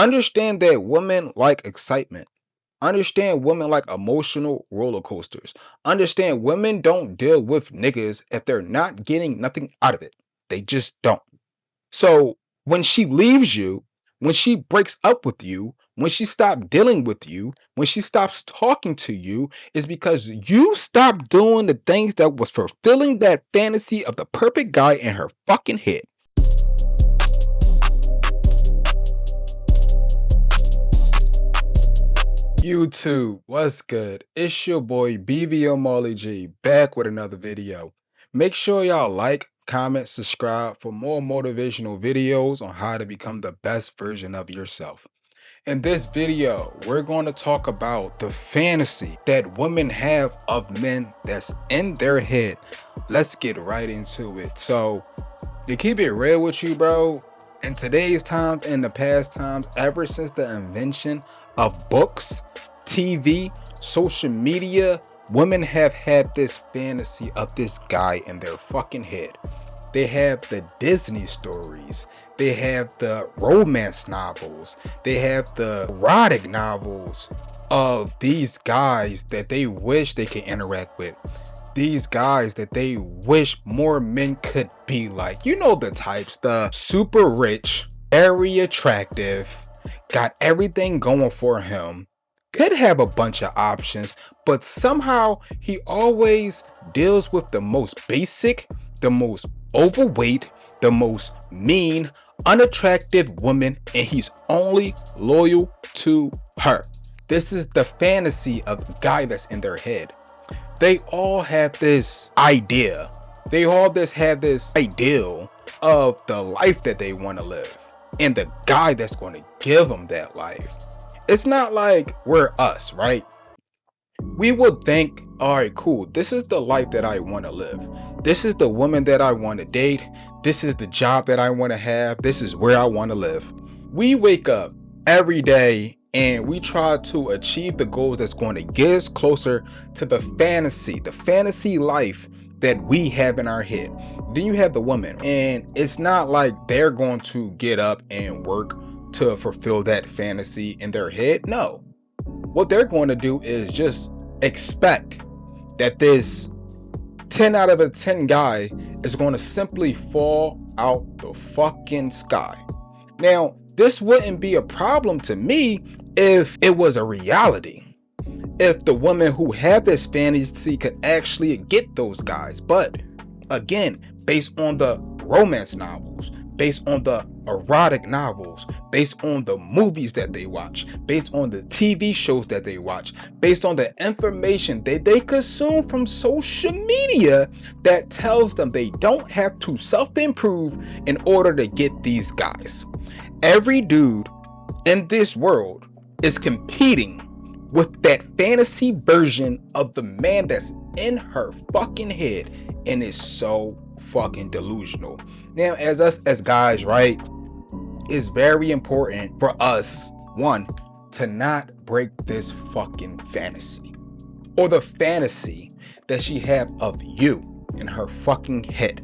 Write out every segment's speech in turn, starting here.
Understand that women like excitement. Understand women like emotional roller coasters. Understand women don't deal with niggas if they're not getting nothing out of it. They just don't. So when she leaves you, when she breaks up with you, when she stopped dealing with you, when she stops talking to you, is because you stopped doing the things that was fulfilling that fantasy of the perfect guy in her fucking head. YouTube, what's good? It's your boy BVO Molly G back with another video. Make sure y'all like, comment, subscribe for more motivational videos on how to become the best version of yourself. In this video, we're going to talk about the fantasy that women have of men that's in their head. Let's get right into it. So, to keep it real with you, bro, in today's times and the past times, ever since the invention of books, TV, social media, women have had this fantasy of this guy in their fucking head. They have the Disney stories, they have the romance novels, they have the erotic novels of these guys that they wish they could interact with. These guys that they wish more men could be like. You know the types, the super rich, very attractive, got everything going for him, could have a bunch of options, but somehow he always deals with the most basic, the most overweight, the most mean, unattractive woman, and he's only loyal to her. This is the fantasy of the guy that's in their head. They all have this idea. They all have this ideal of the life that they want to live and the guy that's going to give them that life. It's not like we're us, right? We would think, all right, cool. This is the life that I want to live. This is the woman that I want to date. This is the job that I want to have. This is where I want to live. We wake up every day and we try to achieve the goals that's going to get us closer to the fantasy life that we have in our head. Then you have the woman, and it's not like they're going to get up and work to fulfill that fantasy in their head. No, what they're going to do is just expect that this 10 out of a 10 guy is going to simply fall out the fucking sky. Now, this wouldn't be a problem to me if it was a reality, if the women who have this fantasy could actually get those guys. But again, based on the romance novels, based on the erotic novels, based on the movies that they watch, based on the TV shows that they watch, based on the information that they consume from social media that tells them they don't have to self-improve in order to get these guys. Every dude in this world is competing with that fantasy version of the man that's in her fucking head, and it's so fucking delusional. Now, as us as guys, right, it's very important for us, one, to not break this fucking fantasy, or the fantasy that she have of you in her fucking head.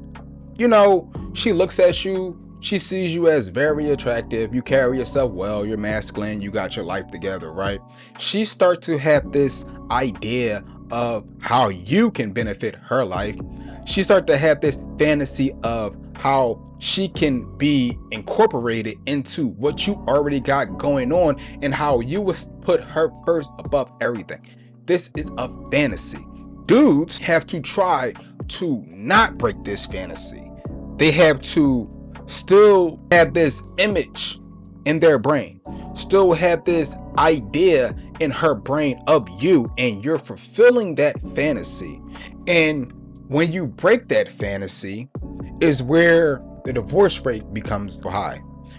You know, she looks at you, she sees you as very attractive, you carry yourself well, you're masculine, you got your life together, right? She starts to have this idea of how you can benefit her life. She starts to have this fantasy of how she can be incorporated into what you already got going on, and how you would put her first above everything. This is a fantasy. Dudes have to try to not break this fantasy. They have to still have this image in their brain, still have this idea in her brain of you, and you're fulfilling that fantasy. And when you break that fantasy is where the divorce rate becomes high.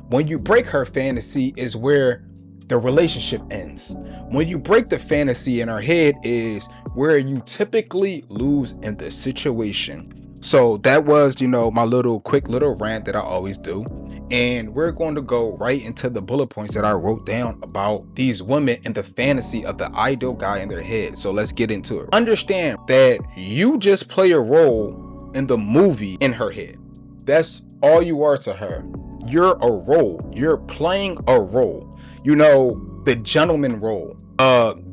When you break her fantasy is where the relationship ends. When you break the fantasy in her head is where you typically lose in the situation. So that was, my quick little rant that I always do. And we're going to go right into the bullet points that I wrote down about these women and the fantasy of the ideal guy in their head. So let's get into it. Understand that you just play a role in the movie in her head. That's all you are to her. You're a role. You're playing a role. the gentleman role,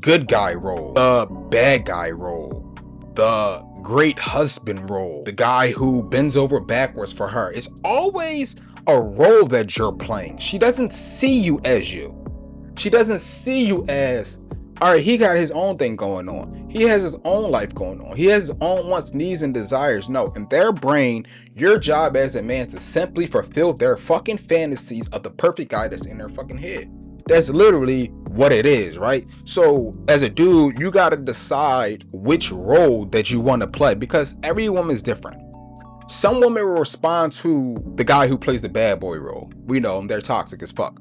good guy role, the bad guy role, the great husband role, the guy who bends over backwards for her. It's always a role that you're playing. She doesn't see you as you. She doesn't see you as, all right, he got his own thing going on. He has his own life going on. He has his own wants, needs, and desires. No, in their brain, your job as a man is to simply fulfill their fucking fantasies of the perfect guy that's in their fucking head. That's literally what it is, right? So as a dude, you got to decide which role that you want to play, because every woman is different. Some women will respond to the guy who plays the bad boy role. We know them, they're toxic as fuck.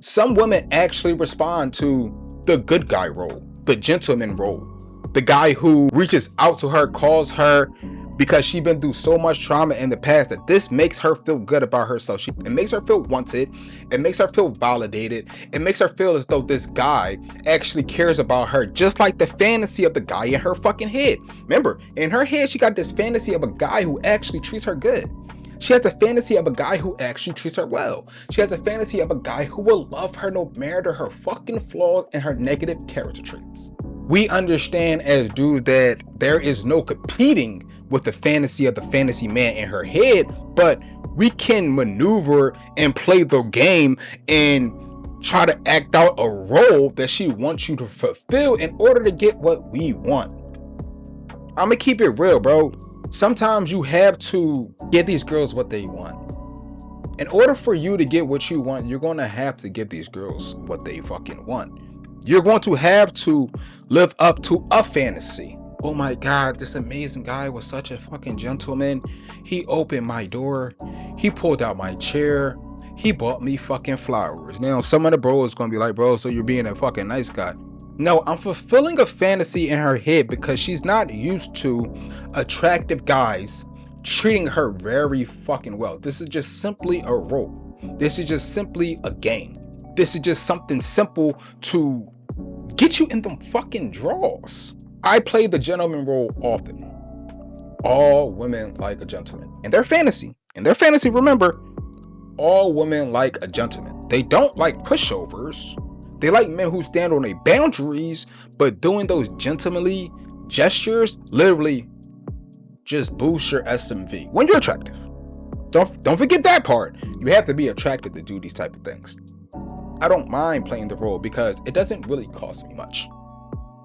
Some women actually respond to the good guy role, the gentleman role, the guy who reaches out to her, calls her, because she's been through so much trauma in the past that this makes her feel good about herself. It makes her feel wanted. It makes her feel validated. It makes her feel as though this guy actually cares about her, just like the fantasy of the guy in her fucking head. Remember, in her head, she got this fantasy of a guy who actually treats her good. She has a fantasy of a guy who actually treats her well. She has a fantasy of a guy who will love her no matter her fucking flaws and her negative character traits. We understand as dudes that there is no competing with the fantasy of the fantasy man in her head, but we can maneuver and play the game and try to act out a role that she wants you to fulfill in order to get what we want. I'm gonna keep it real, bro. Sometimes you have to give these girls what they want. In order for you to get what you want, you're gonna have to give these girls what they fucking want. You're going to have to live up to a fantasy. Oh my God, this amazing guy was such a fucking gentleman. He opened my door. He pulled out my chair. He bought me fucking flowers. Now, some of the bros gonna be like, bro, so you're being a fucking nice guy. No, I'm fulfilling a fantasy in her head because she's not used to attractive guys treating her very fucking well. This is just simply a role. This is just simply a game. This is just something simple to get you in them fucking draws. I play the gentleman role often. All women like a gentleman. In their fantasy, remember, all women like a gentleman. They don't like pushovers. They like men who stand on their boundaries, but doing those gentlemanly gestures literally just boost your SMV when you're attractive. Don't forget that part. You have to be attractive to do these type of things. I don't mind playing the role because it doesn't really cost me much.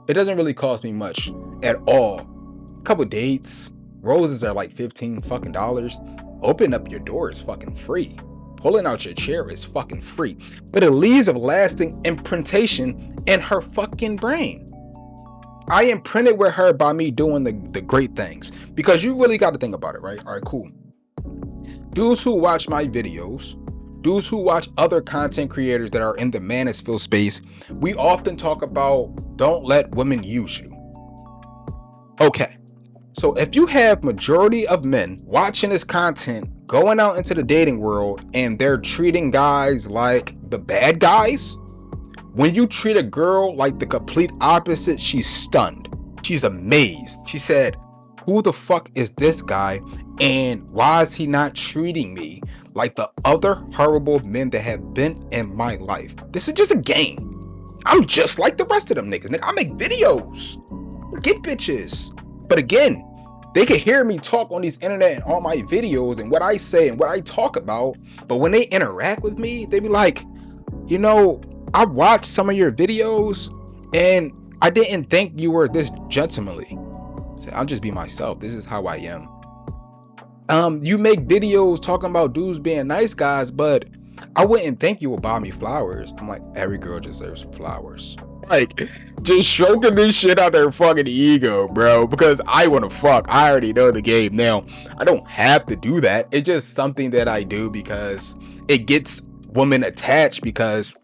It doesn't really cost me much at all. A couple dates, roses are like $15 fucking dollars. Open up your door is fucking free. Pulling out your chair is fucking free. But it leaves a lasting imprintation in her fucking brain. I imprinted with her by me doing the great things. Because you really got to think about it, right? All right, cool. Dudes who watch my videos, dudes who watch other content creators that are in the manosphere space, we often talk about don't let women use you. Okay, so if you have majority of men watching this content, going out into the dating world, and they're treating guys like the bad guys, when you treat a girl like the complete opposite, she's stunned. She's amazed. She said, who the fuck is this guy? And why is he not treating me like the other horrible men that have been in my life? This is just a game. I'm just like the rest of them niggas. Nigga, I make videos. Get bitches. But again, they can hear me talk on these internet and all my videos and what I say and what I talk about. But when they interact with me, they be like, you know, I watched some of your videos and I didn't think you were this gentlemanly. So I'll just be myself. This is how I am. You make videos talking about dudes being nice guys, but I wouldn't think you would buy me flowers. I'm like, every girl deserves some flowers. Like, just stroking this shit out their fucking ego, bro, because I want to fuck. I already know the game. Now, I don't have to do that. It's just something that I do because it gets women attached, because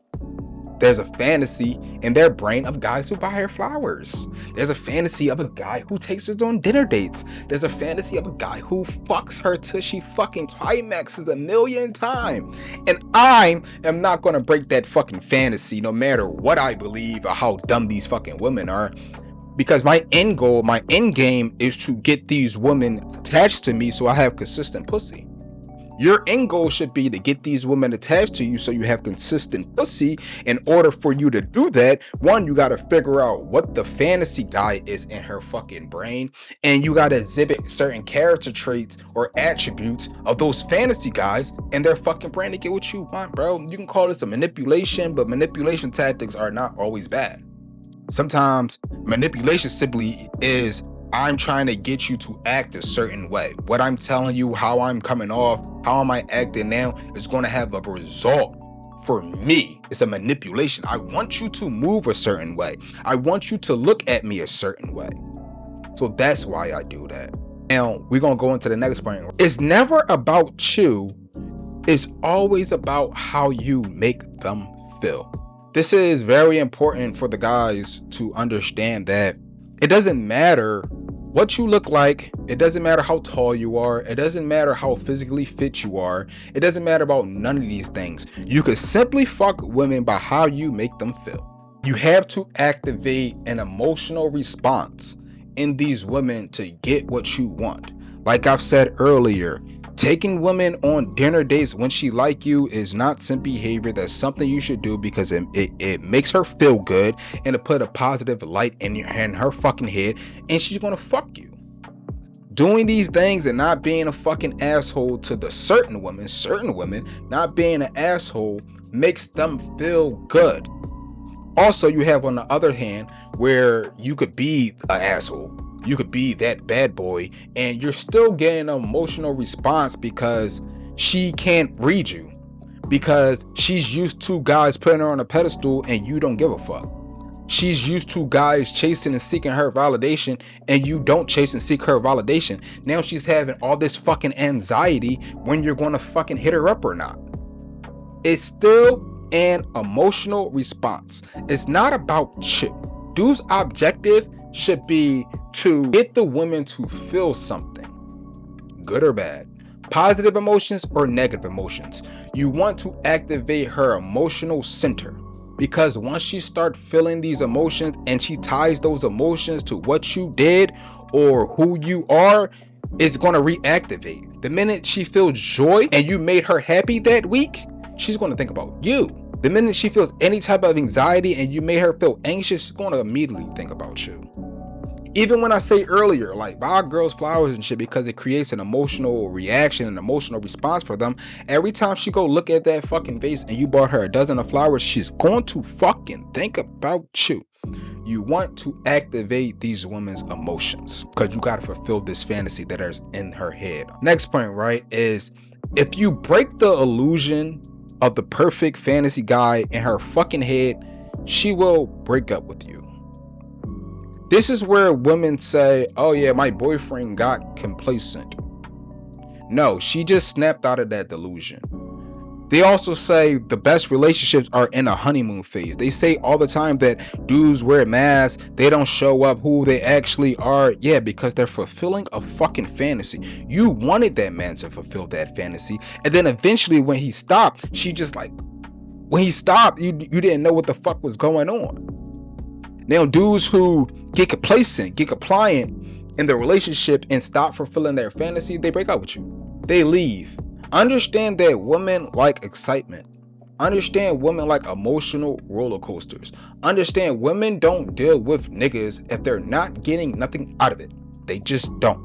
there's a fantasy in their brain of guys who buy her flowers. There's a fantasy of a guy who takes her on dinner dates. There's a fantasy of a guy who fucks her till she fucking climaxes 1,000,000 times. And I am not gonna break that fucking fantasy no matter what I believe or how dumb these fucking women are. Because my end goal, my end game is to get these women attached to me so I have consistent pussy. Your end goal should be to get these women attached to you so you have consistent pussy. In order for you to do that, one, you got to figure out what the fantasy guy is in her fucking brain, and you got to exhibit certain character traits or attributes of those fantasy guys in their fucking brain to get what you want, bro. You can call this a manipulation, but manipulation tactics are not always bad. Sometimes manipulation simply is, I'm trying to get you to act a certain way. What I'm telling you, how I'm coming off, how am I acting now, is going to have a result. For me, it's a manipulation. I want you to move a certain way. I want you to look at me a certain way. So that's why I do that. Now, we're going to go into the next point. It's never about you. It's always about how you make them feel. This is very important for the guys to understand that it doesn't matter what you look like. It doesn't matter how tall you are. It doesn't matter how physically fit you are. It doesn't matter about none of these things. You could simply fuck women by how you make them feel. You have to activate an emotional response in these women to get what you want. Like I've said earlier, taking women on dinner dates when she like you is not simp behavior. That's something you should do because it makes her feel good and to put a positive light in her fucking head, and she's gonna fuck you. Doing these things and not being a fucking asshole to the certain women, not being an asshole makes them feel good. Also, you have on the other hand where you could be an asshole. You could be that bad boy and you're still getting an emotional response because she can't read you, because she's used to guys putting her on a pedestal and you don't give a fuck. She's used to guys chasing and seeking her validation and you don't chase and seek her validation. Now she's having all this fucking anxiety when you're going to fucking hit her up or not. It's still an emotional response. It's not about you. Dude's objective should be to get the women to feel something, good or bad, positive emotions or negative emotions. You want to activate her emotional center, because once she starts feeling these emotions and she ties those emotions to what you did or who you are, it's going to reactivate. The minute she feels joy and you made her happy that week, she's going to think about you. The minute she feels any type of anxiety and you made her feel anxious, she's going to immediately think about you. Even when I say earlier, like, buy girls flowers and shit because it creates an emotional reaction, an emotional response for them. Every time she go look at that fucking vase and you bought her a dozen of flowers, she's going to fucking think about you. You want to activate these women's emotions because you got to fulfill this fantasy that is in her head. Next point, right, is if you break the illusion of the perfect fantasy guy in her fucking head, she will break up with you. This is where women say, oh yeah, my boyfriend got complacent. No, she just snapped out of that delusion. They also say the best relationships are in a honeymoon phase. They say all the time that dudes wear masks, they don't show up who they actually are. Yeah, because they're fulfilling a fucking fantasy. You wanted that man to fulfill that fantasy, and then eventually when he stopped, she just like, when he stopped, you didn't know what the fuck was going on. Now, dudes who get complacent, get compliant in the relationship and stop fulfilling their fantasy, they break up with you. They leave. Understand that women like excitement. Understand women like emotional roller coasters. Understand women don't deal with niggas if they're not getting nothing out of it. They just don't.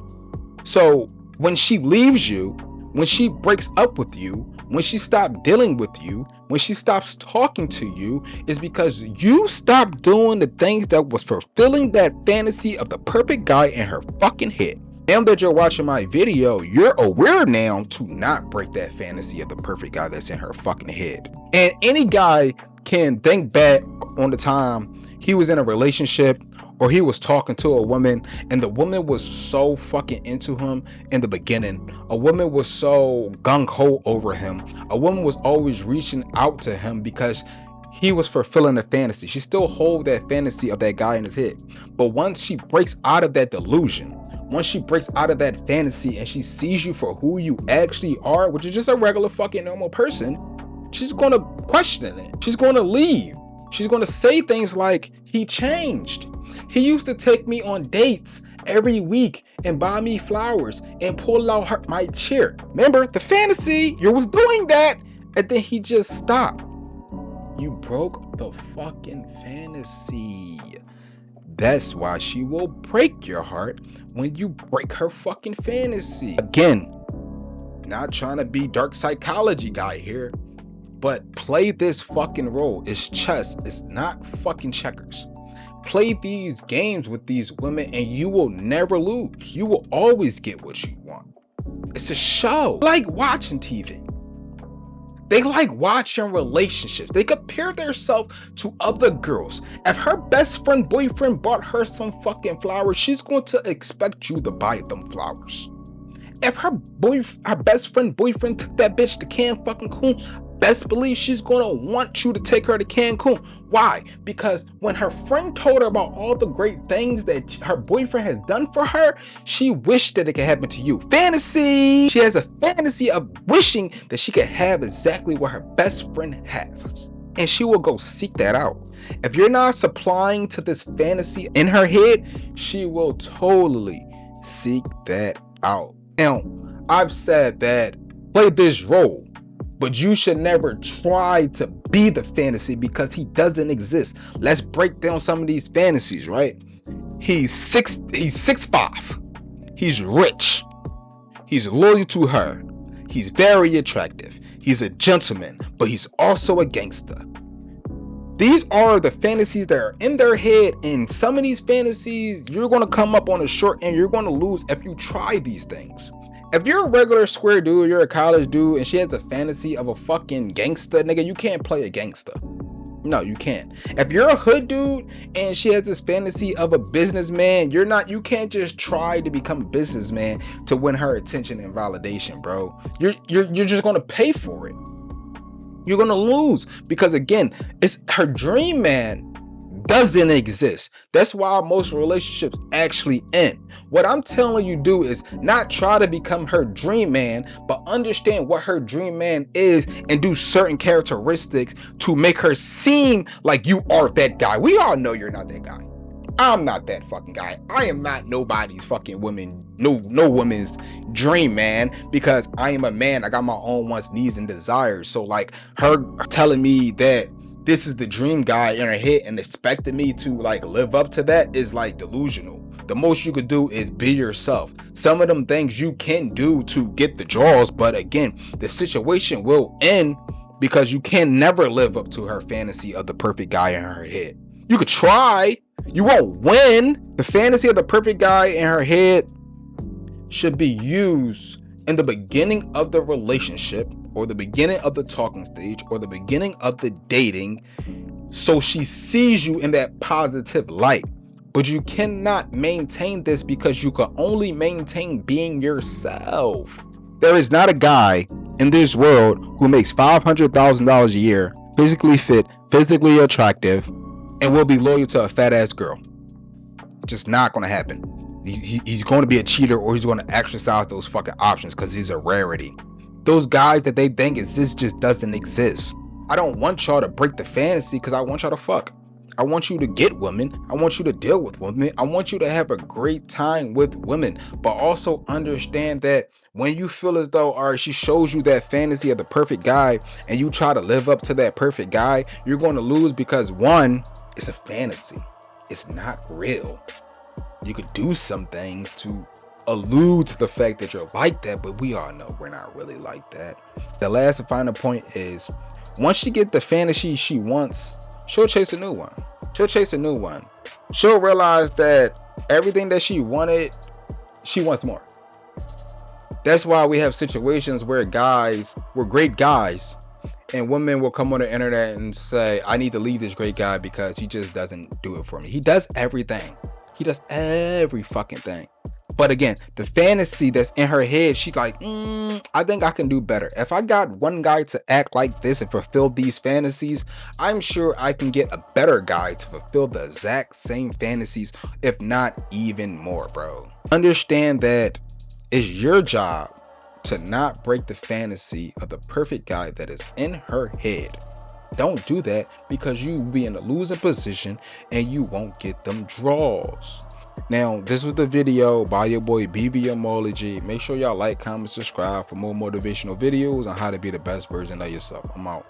So when she leaves you, when she breaks up with you, when she stops dealing with you, when she stops talking to you, is because you stopped doing the things that was fulfilling that fantasy of the perfect guy in her fucking head. Now that you're watching my video, you're aware now to not break that fantasy of the perfect guy that's in her fucking head. And any guy can think back on the time he was in a relationship or he was talking to a woman and the woman was so fucking into him in the beginning. A woman was so gung-ho over him. A woman was always reaching out to him because he was fulfilling the fantasy. She still holds that fantasy of that guy in his head. But once she breaks out of that delusion, once she breaks out of that fantasy and she sees you for who you actually are, which is just a regular fucking normal person, she's gonna question it. She's gonna leave. She's gonna say things like, he changed. He used to take me on dates every week and buy me flowers and pull out my chair. Remember the fantasy? You was doing that. And then he just stopped. You broke the fucking fantasy. That's why she will break your heart when you break her fucking fantasy. Again, not trying to be dark psychology guy here, but play this fucking role. It's chess. It's not fucking checkers. Play these games with these women and you will never lose. You will always get what you want. It's a show. They like watching TV. They like watching relationships. They compare themselves to other girls. If her best friend boyfriend bought her some fucking flowers, she's going to expect you to buy them flowers. If her best friend boyfriend took that bitch to Cancun, best believe she's gonna want you to take her to Cancun. Why? Because when her friend told her about all the great things that her boyfriend has done for her, she wished that it could happen to you. Fantasy! She has a fantasy of wishing that she could have exactly what her best friend has. And she will go seek that out. If you're not supplying to this fantasy in her head, she will totally seek that out. Now, I've said that play this role, but you should never try to be the fantasy because he doesn't exist. Let's break down some of these fantasies, right? He's 6'5". He's rich. He's loyal to her. He's very attractive. He's a gentleman, but he's also a gangster. These are the fantasies that are in their head, and some of these fantasies, you're going to come up on a short end. You're going to lose if you try these things. If you're a regular square dude, you're a college dude, and she has a fantasy of a fucking gangster, nigga, you can't play a gangster. No, you can't. If you're a hood dude and she has this fantasy of a businessman, you can't just try to become a businessman to win her attention and validation, bro. You're just going to pay for it. You're gonna lose because again, it's her dream man doesn't exist. That's why most relationships actually end. What I'm telling you do is not try to become her dream man, but understand what her dream man is and do certain characteristics to make her seem like you are that guy. We all know you're not that guy. I'm not that fucking guy. I am not nobody's fucking woman, no woman's dream man, because I am a man. I got my own wants, needs, and desires. So like her telling me that this is the dream guy in her head and expecting me to like live up to that is like delusional. The most you could do is be yourself. Some of them things you can do to get the draws, but again, the situation will end because you can never live up to her fantasy of the perfect guy in her head. You could try, you won't win. The fantasy of the perfect guy in her head should be used in the beginning of the relationship or the beginning of the talking stage or the beginning of the dating, so she sees you in that positive light. But you cannot maintain this because you can only maintain being yourself. There is not a guy in this world who makes $500,000 a year, physically fit, physically attractive, and will be loyal to a fat ass girl. Just not gonna happen. He's going to be a cheater, or he's going to exercise those fucking options because he's a rarity. Those guys that they think exist just doesn't exist. I don't want y'all to break the fantasy because I want y'all to fuck. I want you to get women. I want you to deal with women. I want you to have a great time with women, but also understand that when you feel as though, all right, she shows you that fantasy of the perfect guy and you try to live up to that perfect guy, you're going to lose because one, it's a fantasy. It's not real. You could do some things to allude to the fact that you're like that, but we all know we're not really like that. The last and final point is, once she gets the fantasy she wants, she'll chase a new one. She'll realize that everything that she wanted, she wants more. That's why we have situations where we're great guys, and women will come on the internet and say, I need to leave this great guy because he just doesn't do it for me. He does everything. He does every fucking thing. But again, the fantasy that's in her head, she's like, I think I can do better. If I got one guy to act like this and fulfill these fantasies, I'm sure I can get a better guy to fulfill the exact same fantasies, if not even more, bro. Understand that it's your job to not break the fantasy of the perfect guy that is in her head. Don't do that because you will be in a losing position and you won't get them draws. Now, this was the video by your boy BVMology. Make sure y'all like, comment, subscribe for more motivational videos on how to be the best version of yourself. I'm out.